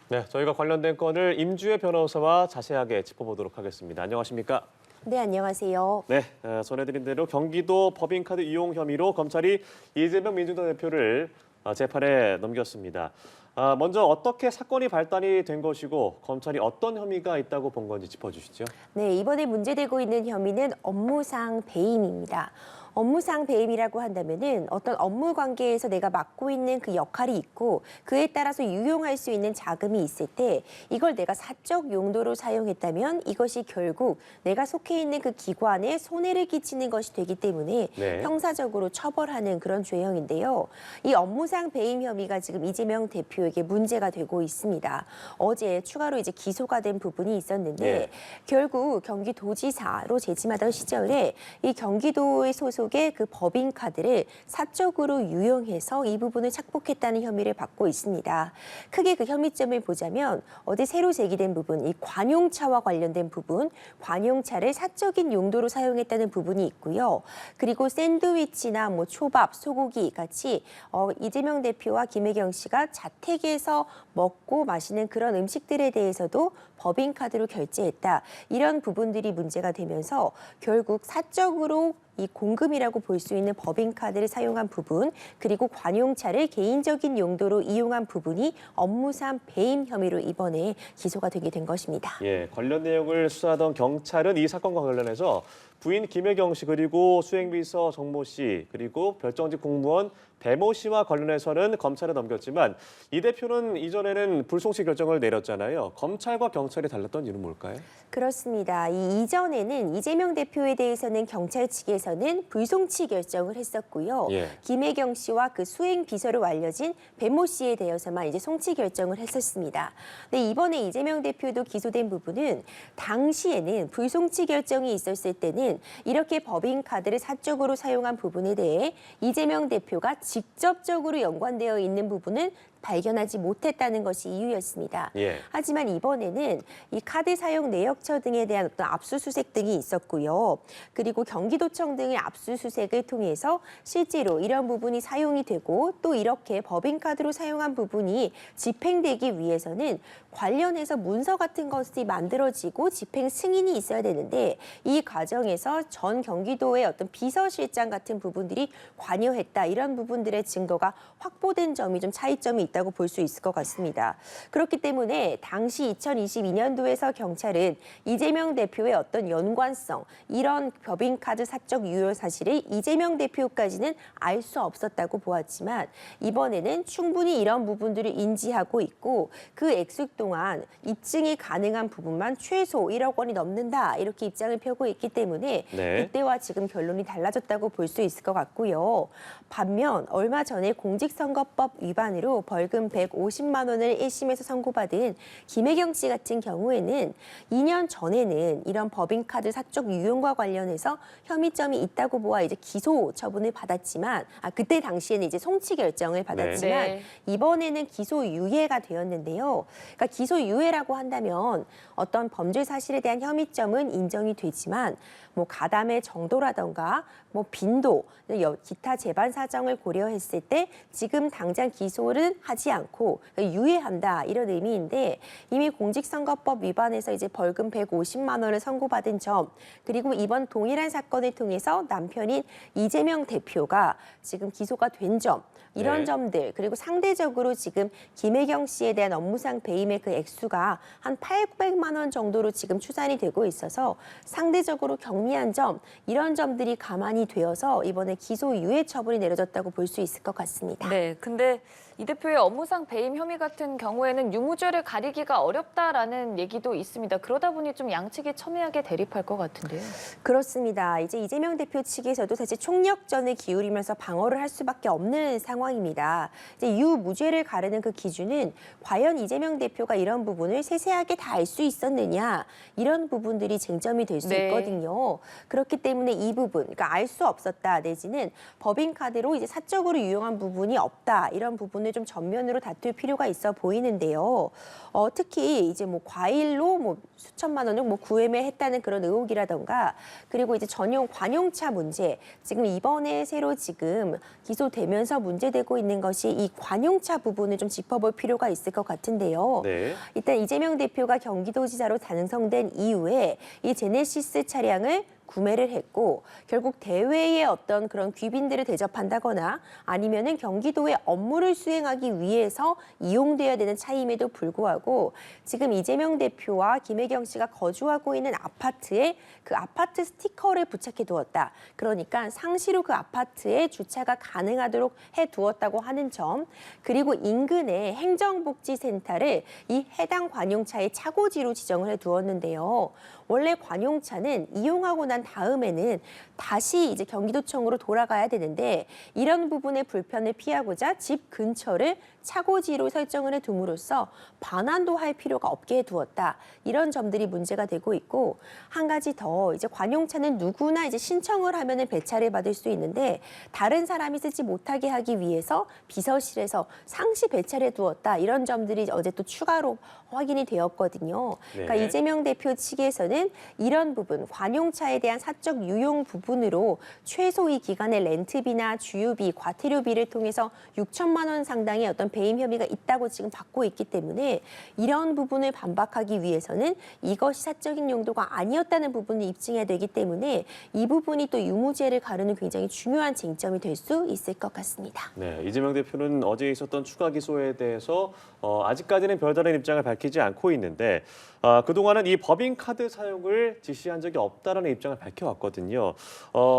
네, 저희가 관련된 건을 임주혜 변호사와 자세하게 짚어보도록 하겠습니다. 안녕하십니까? 네, 안녕하세요. 네, 전해드린 대로 경기도 법인카드 이용 혐의로 검찰이 이재명 민주당 대표를 재판에 넘겼습니다. 먼저 어떻게 사건이 발단이 된 것이고 검찰이 어떤 혐의가 있다고 본 건지 짚어주시죠. 네, 이번에 문제되고 있는 혐의는 업무상 배임입니다. 업무상 배임이라고 한다면은 어떤 업무 관계에서 내가 맡고 있는 그 역할이 있고 그에 따라서 유용할 수 있는 자금이 있을 때 이걸 내가 사적 용도로 사용했다면 이것이 결국 내가 속해 있는 그 기관에 손해를 끼치는 것이 되기 때문에 네. 형사적으로 처벌하는 그런 죄형인데요. 이 업무상 배임 혐의가 지금 이재명 대표에게 문제가 되고 있습니다. 어제 추가로 이제 기소가 된 부분이 있었는데 네. 결국 경기도지사로 재직하던 시절에 이 경기도의 소속의 그 법인카드를 사적으로 유용해서 이 부분을 착복했다는 혐의를 받고 있습니다. 크게 그 혐의점을 보자면 어제 새로 제기된 부분, 이 관용차와 관련된 부분, 관용차를 사적인 용도로 사용했다는 부분이 있고요. 그리고 샌드위치나 뭐 초밥, 소고기 같이 이재명 대표와 김혜경 씨가 자택에서 먹고 마시는 그런 음식들에 대해서도 법인카드로 결제했다. 이런 부분들이 문제가 되면서 결국 사적으로 이 공금이라고 볼 수 있는 법인카드를 사용한 부분, 그리고 관용차를 개인적인 용도로 이용한 부분이 업무상 배임 혐의로 이번에 기소가 되게 된 것입니다. 예, 관련 내용을 수사하던 경찰은 이 사건과 관련해서 부인 김혜경 씨 그리고 수행비서 정모 씨 그리고 별정직 공무원 배모 씨와 관련해서는 검찰에 넘겼지만 이 대표는 이전에는 불송치 결정을 내렸잖아요. 검찰과 경찰이 달랐던 이유는 뭘까요? 그렇습니다. 이전에는 이재명 대표에 대해서는 경찰 측에서는 불송치 결정을 했었고요. 예. 김혜경 씨와 그 수행 비서로 알려진 배모 씨에 대해서만 이제 송치 결정을 했었습니다. 근데 이번에 이재명 대표도 기소된 부분은 당시에는 불송치 결정이 있었을 때는 이렇게 법인카드를 사적으로 사용한 부분에 대해 이재명 대표가 직접적으로 연관되어 있는 부분은 발견하지 못했다는 것이 이유였습니다. 예. 하지만 이번에는 이 카드 사용 내역처 등에 대한 어떤 압수수색 등이 있었고요. 그리고 경기도청 등의 압수수색을 통해서 실제로 이런 부분이 사용이 되고 또 이렇게 법인카드로 사용한 부분이 집행되기 위해서는 관련해서 문서 같은 것이 만들어지고 집행 승인이 있어야 되는데 이 과정에서 전 경기도의 어떤 비서실장 같은 부분들이 관여했다. 이런 부분들의 증거가 확보된 점이 좀 차이점이 있다고 볼 수 있을 것 같습니다. 그렇기 때문에 당시 2022년도에서 경찰은 이재명 대표의 어떤 연관성, 이런 법인카드 사적 유효 사실을 이재명 대표까지는 알 수 없었다고 보았지만 이번에는 충분히 이런 부분들을 인지하고 있고 그 액수 동안 입증이 가능한 부분만 최소 1억 원이 넘는다. 이렇게 입장을 펴고 있기 때문에 네. 그때와 지금 결론이 달라졌다고 볼 수 있을 것 같고요. 반면 얼마 전에 공직선거법 위반으로 벌금 150만 원을 1심에서 선고받은 김혜경 씨 같은 경우에는 2년 전에는 이런 법인카드 사적 유용과 관련해서 혐의점이 있다고 보아 이제 기소 처분을 받았지만 그때 당시에는 이제 송치 결정을 받았지만 네. 이번에는 기소 유예가 되었는데요. 그러니까 기소 유예라고 한다면 어떤 범죄 사실에 대한 혐의점은 인정이 되지만 뭐 가담의 정도라던가 뭐 빈도, 기타 재반 사정을 고려했을 때 지금 당장 기소를 하지 않고 유예한다 이런 의미인데 이미 공직선거법 위반에서 이제 벌금 150만 원을 선고받은 점 그리고 이번 동일한 사건을 통해서 남편인 이재명 대표가 지금 기소가 된 점 이런 네. 점들 그리고 상대적으로 지금 김혜경 씨에 대한 업무상 배임의 그 액수가 한 800만 원 정도로 지금 추산이 되고 있어서 상대적으로 경미한 점 이런 점들이 감안이 되어서 이번에 기소 유예 처분이 내려졌다고 볼 수 있을 것 같습니다. 네, 근데 이 대표의 업무상 배임 혐의 같은 경우에는 유무죄를 가리기가 어렵다라는 얘기도 있습니다. 그러다 보니 좀 양측이 첨예하게 대립할 것 같은데요. 그렇습니다. 이제 이재명 대표 측에서도 사실 총력전을 기울이면서 방어를 할 수밖에 없는 상황입니다. 이제 유무죄를 가르는 그 기준은 과연 이재명 대표가 이런 부분을 세세하게 다 알 수 있었느냐 이런 부분들이 쟁점이 될 수 네. 있거든요. 그렇기 때문에 이 부분, 그러니까 알 수 없었다 내지는 법인카드로 이제 사적으로 유용한 부분이 없다 이런 부분을 부분을 좀 전면으로 다툴 필요가 있어 보이는데요. 특히 이제 뭐 과일로 뭐 수천만 원을 뭐 구매했다는 그런 의혹이라던가 그리고 이제 전용 관용차 문제 지금 이번에 새로 지금 기소되면서 문제되고 있는 것이 이 관용차 부분을 좀 짚어볼 필요가 있을 것 같은데요. 네. 일단 이재명 대표가 경기도지사로 당선된 이후에 이 제네시스 차량을 구매를 했고 결국 대외의 어떤 그런 귀빈들을 대접한다거나 아니면은 경기도의 업무를 수행하기 위해서 이용돼야 되는 차임에도 불구하고 지금 이재명 대표와 김혜경 씨가 거주하고 있는 아파트에 그 아파트 스티커를 부착해 두었다. 그러니까 상시로 그 아파트에 주차가 가능하도록 해 두었다고 하는 점 그리고 인근에 행정복지센터를 이 해당 관용차의 차고지로 지정을 해 두었는데요. 원래 관용차는 이용하고 난 다음에는 다시 이제 경기도청으로 돌아가야 되는데 이런 부분의 불편을 피하고자 집 근처를 차고지로 설정을 해 둠으로써 반환도 할 필요가 없게 해두었다. 이런 점들이 문제가 되고 있고 한 가지 더 이제 관용차는 누구나 이제 신청을 하면은 배차를 받을 수 있는데 다른 사람이 쓰지 못하게 하기 위해서 비서실에서 상시 배차를 해두었다. 이런 점들이 어제 또 추가로 확인이 되었거든요. 그러니까 네. 이재명 대표 측에서는 이런 부분, 관용차에 대한 사적 유용 부분으로 최소 이 기간의 렌트비나 주유비, 과태료비를 통해서 6천만 원 상당의 어떤 배임 혐의가 있다고 지금 받고 있기 때문에 이런 부분을 반박하기 위해서는 이것이 사적인 용도가 아니었다는 부분을 입증해야 되기 때문에 이 부분이 또 유무죄를 가르는 굉장히 중요한 쟁점이 될 수 있을 것 같습니다. 네, 이재명 대표는 어제 있었던 추가 기소에 대해서 아직까지는 별다른 입장을 밝히지 않고 있는데 그동안은 이 법인카드 사용을 지시한 적이 없다라는 입장을 밝혀왔거든요.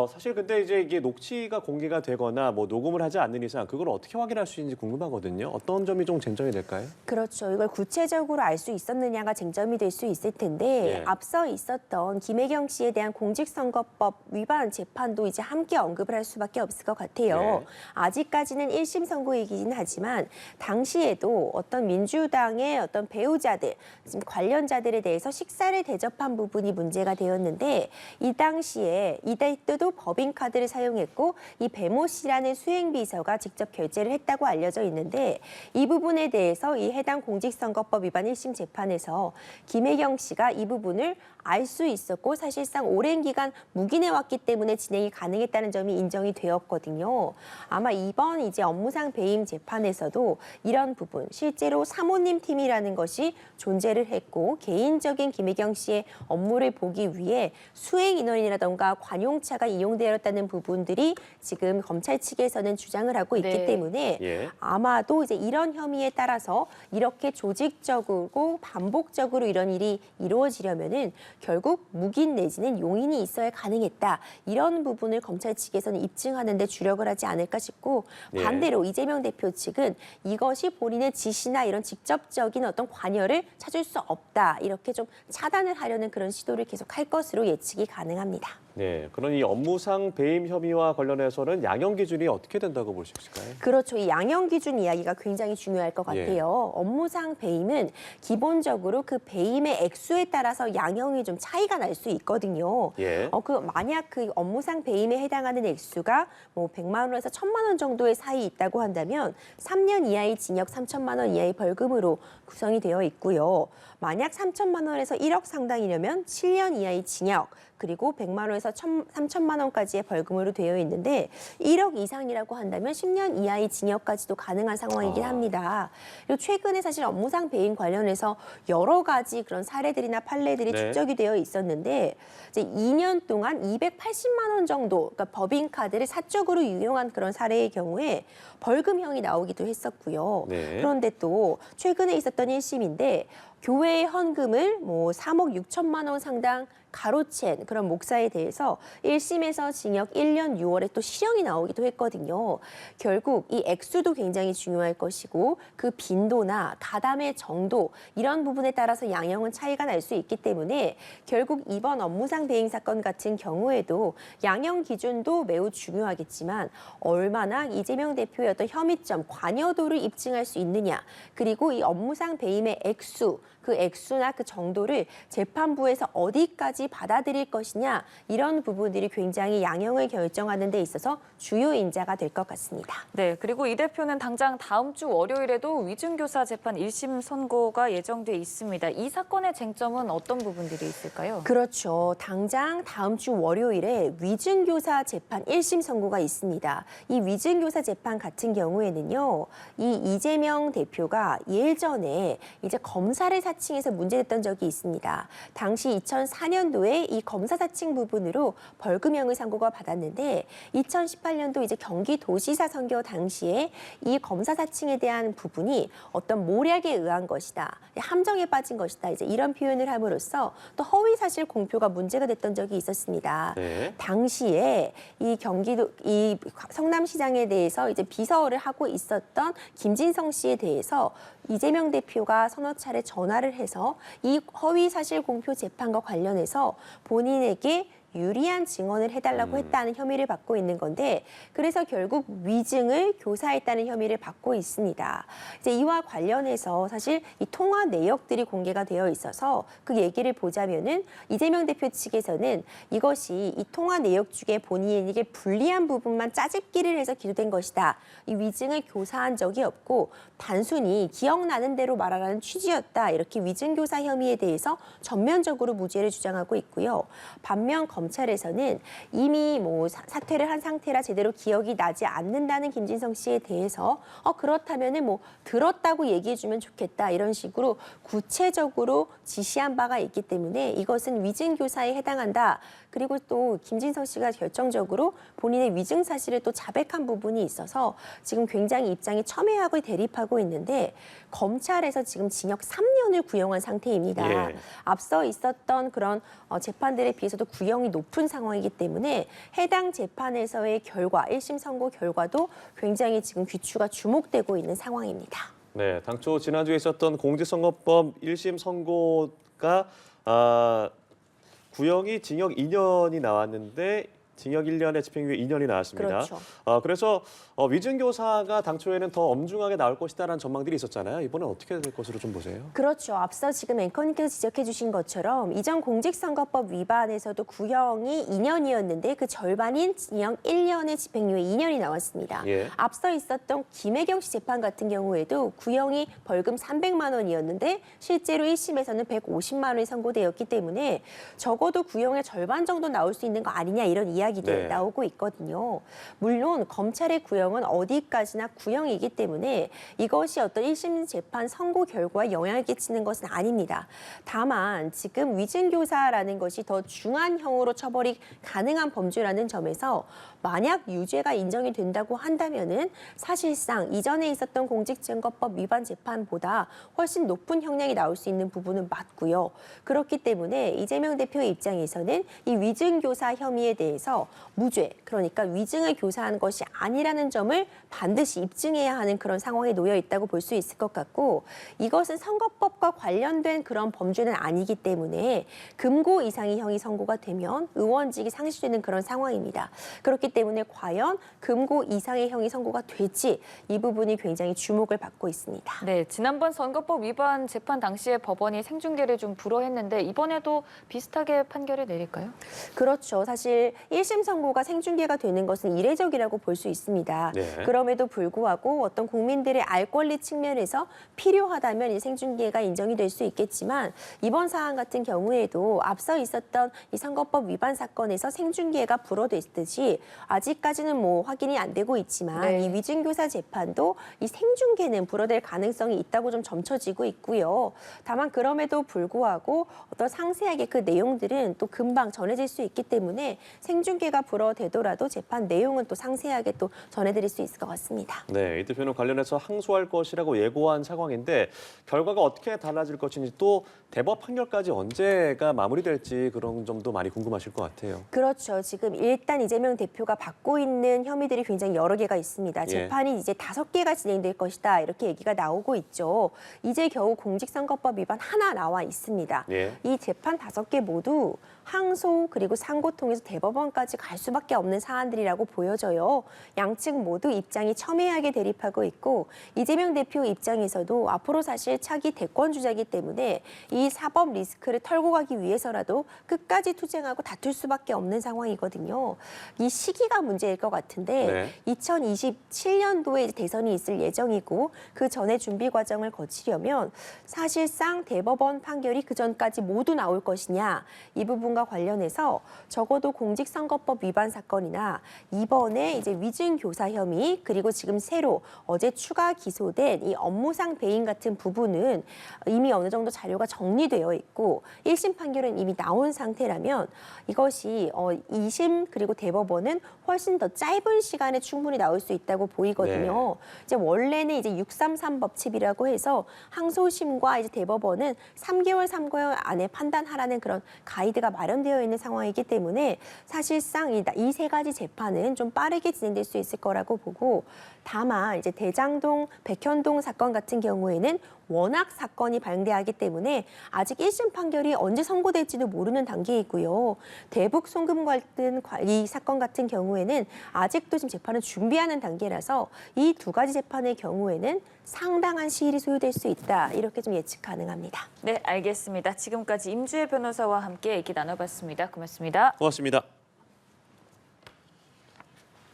사실 근데 이제 이게 녹취가 공개가 되거나 뭐 녹음을 하지 않는 이상 그걸 어떻게 확인할 수 있는지 궁금하거든요. 어떤 점이 좀 쟁점이 될까요? 그렇죠. 이걸 구체적으로 알 수 있었느냐가 쟁점이 될 수 있을 텐데 예. 앞서 있었던 김혜경 씨에 대한 공직선거법 위반 재판도 이제 함께 언급을 할 수밖에 없을 것 같아요. 예. 아직까지는 1심 선고이긴 하지만 당시에도 어떤 민주당의 어떤 배우자들, 지금 관련자들에 대해서 식사를 대접한 부분이 문제가 되었는데 이 당시에 이때도 법인카드를 사용했고 이 배모 씨라는 수행비서가 직접 결제를 했다고 알려져 있는데 이 부분에 대해서 이 해당 공직선거법 위반 1심 재판에서 김혜경 씨가 이 부분을 알 수 있었고 사실상 오랜 기간 묵인해 왔기 때문에 진행이 가능했다는 점이 인정이 되었거든요. 아마 이번 이제 업무상 배임 재판에서도 이런 부분 실제로 사모님 팀이라는 것이 존재를 했고 개인적인 김혜경 씨의 업무를 보기 위해 수행 인원이라던가 관용차가 이용되었다는 부분들이 지금 검찰 측에서는 주장을 하고 있기 네. 때문에 예. 아마도 이제 이런 혐의에 따라서 이렇게 조직적으로 반복적으로 이런 일이 이루어지려면은 결국 묵인 내지는 용인이 있어야 가능했다. 이런 부분을 검찰 측에서는 입증하는 데 주력을 하지 않을까 싶고 예. 반대로 이재명 대표 측은 이것이 본인의 지시나 이런 직접적인 어떤 관여를 찾을 수 없다. 이렇게 좀 차단을 하려는 그런 시도를 계속 할 것으로 예측이 가능합니다. 네, 그런 이 업무상 배임 혐의와 관련해서는 양형 기준이 어떻게 된다고 볼 수 있을까요? 그렇죠. 이 양형 기준 이야기가 굉장히 중요할 것 예. 같아요. 업무상 배임은 기본적으로 그 배임의 액수에 따라서 양형이 좀 차이가 날 수 있거든요. 예. 만약 그 업무상 배임에 해당하는 액수가 뭐 100만 원에서 1000만 원 정도의 사이 있다고 한다면 3년 이하의 징역 3천만 원 이하의 벌금으로 구성이 되어 있고요. 만약 3천만 원에서 1억 상당이려면 7년 이하의 징역 그리고 100만 원에서 3천만 원까지의 벌금으로 되어 있는데 1억 이상이라고 한다면 10년 이하의 징역까지도 가능한 상황이긴 합니다. 그리고 최근에 사실 업무상 배임 관련해서 여러 가지 그런 사례들이나 판례들이 네. 축적이 되어 있었는데 이제 2년 동안 280만 원 정도 그러니까 법인카드를 사적으로 유용한 그런 사례의 경우에 벌금형이 나오기도 했었고요. 네. 그런데 또 최근에 있었던 1심인데 교회의 헌금을 뭐 3억 6천만 원 상당 가로챈 그런 목사에 대해서 1심에서 징역 1년 6월에 또 실형이 나오기도 했거든요. 결국 이 액수도 굉장히 중요할 것이고 그 빈도나 가담의 정도 이런 부분에 따라서 양형은 차이가 날 수 있기 때문에 결국 이번 업무상 배임 사건 같은 경우에도 양형 기준도 매우 중요하겠지만 얼마나 이재명 대표의 어떤 혐의점, 관여도를 입증할 수 있느냐 그리고 이 업무상 배임의 액수 그 액수나 그 정도를 재판부에서 어디까지 받아들일 것이냐 이런 부분들이 굉장히 양형을 결정하는 데 있어서 주요 인자가 될 것 같습니다. 네, 그리고 이 대표는 당장 다음 주 월요일에도 위증교사 재판 1심 선고가 예정돼 있습니다. 이 사건의 쟁점은 어떤 부분들이 있을까요? 그렇죠. 당장 다음 주 월요일에 위증교사 재판 1심 선고가 있습니다. 이 위증교사 재판 같은 경우에는요, 이 이재명 대표가 예전에 이제 검사를 사칭해서 문제됐던 적이 있습니다. 당시 2004년도에 이 검사 사칭 부분으로 벌금형을 선고가 받았는데 2018년도 이제 경기도지사 선거 당시에 이 검사 사칭에 대한 부분이 어떤 모략에 의한 것이다, 함정에 빠진 것이다, 이제 이런 표현을 함으로써 또 허위 사실 공표가 문제가 됐던 적이 있었습니다. 네. 당시에 이 성남시장에 대해서 이제 비서를 하고 있었던 김진성 씨에 대해서 이재명 대표가 서너 차례 전화를 해서 이 허위 사실 공표 재판과 관련해서 본인에게 유리한 증언을 해달라고 했다는 혐의를 받고 있는 건데, 그래서 결국 위증을 교사했다는 혐의를 받고 있습니다. 이제 이와 관련해서 사실 이 통화 내역들이 공개가 되어 있어서 그 얘기를 보자면은 이재명 대표 측에서는 이것이 이 통화 내역 중에 본인에게 불리한 부분만 짜집기를 해서 기소된 것이다. 이 위증을 교사한 적이 없고 단순히 기억나는 대로 말하라는 취지였다. 이렇게 위증교사 혐의에 대해서 전면적으로 무죄를 주장하고 있고요. 반면 검찰에서는 이미 사퇴를 한 상태라 제대로 기억이 나지 않는다는 김진성 씨에 대해서 그렇다면은 들었다고 얘기해주면 좋겠다, 이런 식으로 구체적으로 지시한 바가 있기 때문에 이것은 위증교사에 해당한다. 그리고 또 김진성 씨가 결정적으로 본인의 위증 사실을 또 자백한 부분이 있어서 지금 굉장히 입장이 첨예하고 대립하고 있는데, 검찰에서 지금 징역 3년을 구형한 상태입니다. 예. 앞서 있었던 그런 재판들에 비해서도 구형이 높은 상황이기 때문에 해당 재판에서의 결과, 1심 선고 결과도 굉장히 지금 귀추가 주목되고 있는 상황입니다. 네, 당초 지난주에 있었던 공직선거법 1심 선고가 구형이 징역 2년이 나왔는데 징역 1년에 집행유예 2년이 나왔습니다. 그렇죠. 그래서 위증교사가 당초에는 더 엄중하게 나올 것이다라는 전망들이 있었잖아요. 이번엔 어떻게 될 것으로 좀 보세요? 그렇죠. 앞서 지금 앵커님께서 지적해 주신 것처럼 이전 공직선거법 위반에서도 구형이 2년이었는데 그 절반인 징역 1년에 집행유예 2년이 나왔습니다. 예. 앞서 있었던 김혜경 씨 재판 같은 경우에도 구형이 벌금 300만 원이었는데 실제로 1심에서는 150만 원이 선고되었기 때문에 적어도 구형의 절반 정도 나올 수 있는 거 아니냐, 이런 이야기들 네. 나오고 있거든요. 물론 검찰의 구형은 어디까지나 구형이기 때문에 이것이 어떤 1심 재판 선고 결과에 영향을 끼치는 것은 아닙니다. 다만 지금 위증교사라는 것이 더 중한 형으로 처벌이 가능한 범죄라는 점에서 만약 유죄가 인정이 된다고 한다면은 사실상 이전에 있었던 공직선거법 위반 재판보다 훨씬 높은 형량이 나올 수 있는 부분은 맞고요. 그렇기 때문에 이재명 대표의 입장에서는 이 위증교사 혐의에 대해서 무죄, 그러니까 위증을 교사한 것이 아니라는 점을 반드시 입증해야 하는 그런 상황에 놓여 있다고 볼 수 있을 것 같고, 이것은 선거법과 관련된 그런 범죄는 아니기 때문에 금고 이상의 형이 선고가 되면 의원직이 상실되는 그런 상황입니다. 그렇기 때문에 과연 금고 이상의 형이 선고가 될지, 이 부분이 굉장히 주목을 받고 있습니다. 네, 지난번 선거법 위반 재판 당시에 법원이 생중계를 좀 불허했는데 이번에도 비슷하게 판결을 내릴까요? 그렇죠. 사실 1심 선고가 생중계가 되는 것은 이례적이라고 볼 수 있습니다. 네. 그럼에도 불구하고 어떤 국민들의 알 권리 측면에서 필요하다면 이 생중계가 인정이 될 수 있겠지만, 이번 사안 같은 경우에도 앞서 있었던 이 선거법 위반 사건에서 생중계가 불허됐듯이 아직까지는 확인이 안 되고 있지만 네. 이 위증교사 재판도 이 생중계는 불허될 가능성이 있다고 좀 점쳐지고 있고요. 다만 그럼에도 불구하고 어떤 상세하게 그 내용들은 또 금방 전해질 수 있기 때문에 생중계가 불허되더라도 재판 내용은 또 상세하게 또 전해드릴 수 있을 것 같습니다. 네, 이 대표는 관련해서 항소할 것이라고 예고한 상황인데 결과가 어떻게 달라질 것인지, 또 대법 판결까지 언제가 마무리될지 그런 점도 많이 궁금하실 것 같아요. 그렇죠. 지금 일단 이재명 대표가 받고 있는 혐의들이 굉장히 여러 개가 있습니다. 예. 재판이 이제 5개가 진행될 것이다, 이렇게 얘기가 나오고 있죠. 이제 겨우 공직선거법 위반 하나 나와 있습니다. 예. 이 재판 5개 모두 항소 그리고 상고 통해서 대법원까지 판결까지 갈 수밖에 없는 사안들이라고 보여져요. 양측 모두 입장이 첨예하게 대립하고 있고 이재명 대표 입장에서도 앞으로 사실 차기 대권 주자이기 때문에 이 사법 리스크를 털고 가기 위해서라도 끝까지 투쟁하고 다툴 수밖에 없는 상황이거든요. 이 시기가 문제일 것 같은데 2027년도에 대선이 있을 예정이고 그 전에 준비 과정을 거치려면 사실상 대법원 판결이 그 전까지 모두 나올 것이냐 이 부분과 관련해서 적어도 공직선거법 위반 사건이나 이번에 이제 위증교사 혐의 그리고 지금 새로 어제 추가 기소된 이 업무상 배임 같은 부분은 이미 어느 정도 자료가 정리되어 있고 1심 판결은 이미 나온 상태라면 이것이 2심 그리고 대법원은 훨씬 더 짧은 시간에 충분히 나올 수 있다고 보이거든요. 이제 원래는 이제 633 법칙이라고 해서 항소심과 이제 대법원은 3개월 안에 판단하라는 그런 가이드가 마련되어 있는 상황이기 때문에 사실상 이 세 가지 재판은 좀 빠르게 진행될 수 있을 거라고 보고 다만 이제 대장동, 백현동 사건 같은 경우에는 워낙 사건이 방대하기 때문에 아직 1심 판결이 언제 선고될지도 모르는 단계이고요. 대북 송금 같은 이 사건 같은 경우에는 아직도 지금 재판을 준비하는 단계라서 이 두 가지 재판의 경우에는 상당한 시일이 소요될 수 있다. 이렇게 좀 예측 가능합니다. 네, 알겠습니다. 지금까지 임주혜 변호사와 함께 얘기 나눠봤습니다. 고맙습니다. 고맙습니다.